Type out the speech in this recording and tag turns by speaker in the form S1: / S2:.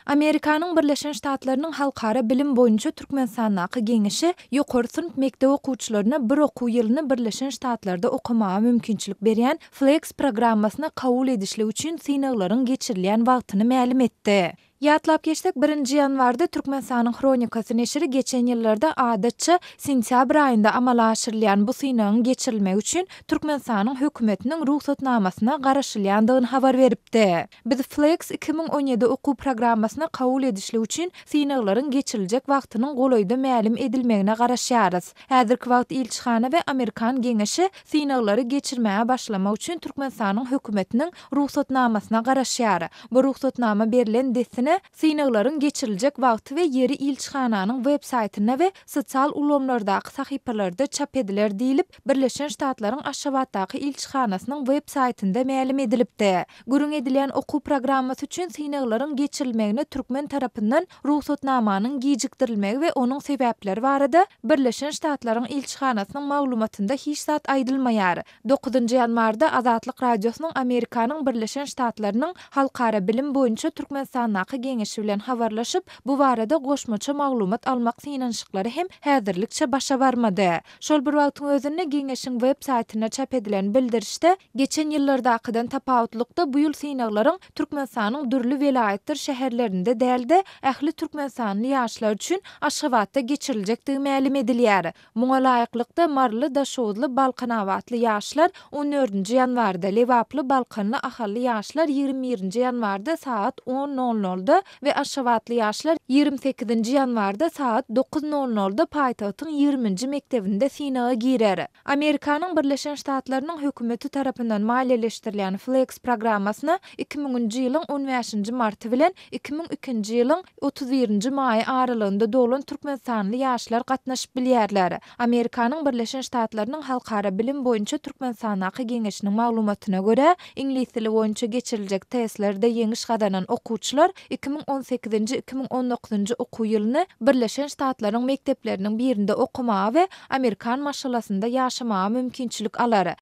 S1: Amerikanyň Birleşen Ştatlarynyň halkara bilim boýunça Türkmenistanyň geňişi ýokary sınıf mekdep okuwçylaryna bir okuw ýylyny Birleşen Ştatlarda okumaga mümkinçilik berýän Flex programmasyna kabul edişli üçin synaglaryň geçirilýän wagtyny ma'lum etdi. Ýatlap geçsek 1 ýanwarda Türkmenistanyň Kronikasy neşri geçen ýyllarda adatça sentýabr aýynda amala aşyrylýan bu synagyň geçirilmegi üçin Türkmenistanyň hökümetiniň ruhsatnamasyna garaşylýandygyny habar beripdi. Biz Flex 2017 okuw programmasyna kabul edişli üçin synaglaryň geçiriljek wagtynyň golaýda ma'lum edilmegine garaşýarys. Häzirki wagt ilçihana we Amerikan geňişi synaglary geçirmäge başlamak üçin Türkmenistanyň hökümetiniň ruhsatnamasyna garaşýar. Bu ruhsatnama berilen desine synaglaryň geçiriljek wagty we ýeri ilçihananyň web saýtyna we sosial ulamlardaky sahypalarda çap ediler diýilip, Birleşen Ştatlaryň Aşgabatdaky ilçihanasynyň web saýtynda ma'lum edilipdi. Gürüň edilen okuw programmasy üçin synaglaryň geçirilmegine türkmen tarapyndan ruhsatnamanyň gijikdirilmegi we onuň sebäpleri barada Birleşen Ştatlaryň ilçihanasynyň maglumatynda hiç zat aýdylmaýar. 9-njy ýanwarda Azatlyk radiosynyň Amerikanyň Birleşen Ştatlarynyň halkara bilim boýunça Türkmenistanyň geňişi bilen habarlaşyp, bu barada goşmaça maglumat almak synanşyklary hem häzirlikçe başa barmady. Şol bir wagtyň özünde geňişiň web saýtyna çap edilen bildirişde geçen ýyllardakydan tapawutlykda bu ýyl synaglaryň Türkmenistanyň dürli welaýetler şäherlerinde dälde ähli Türkmenistanly ýaşlar üçin Aşgabatda geçiriljekdigi ma'lum edilýär. Muňa laýyklykda Marly, Daşowly, Balkanawatly ýaşlar 14-nji ýanwarda, Lewaply, Balkanly, Ahally ýaşlar 21-nji ýanwarda saat 10:00 we Aşgabatly ýaşlar 28-nji ýanwarda saat 9:00 paýtagtyň 20-nji mektebinde synaga girer. Amerikanyň Birleşen Ştatlarynyň hökümeti tarapyndan maliýeleşdirilýän Flex programmasyna 2000-nji ýylyň 15-nji marty bilen 2002-nji ýylyň 31-nji maý aralygynda dolan Türkmenistanly ýaşlar gatnaşyp bilýärler. Amerikanyň Birleşen Ştatlarynyň halkara bilim boýunça Türkmenistanyň geňişiniň maglumatyna görä, ingliz dili boýunça geçiriljek testlerde ýeňiş gadanan okuwçylar 2018-2019 okuw ýylyny Birleşen Ştatlaryň mekdepleriniň birinde okumaga we Amerikan maşgalasynda ýaşamaga mümkinçilik alar.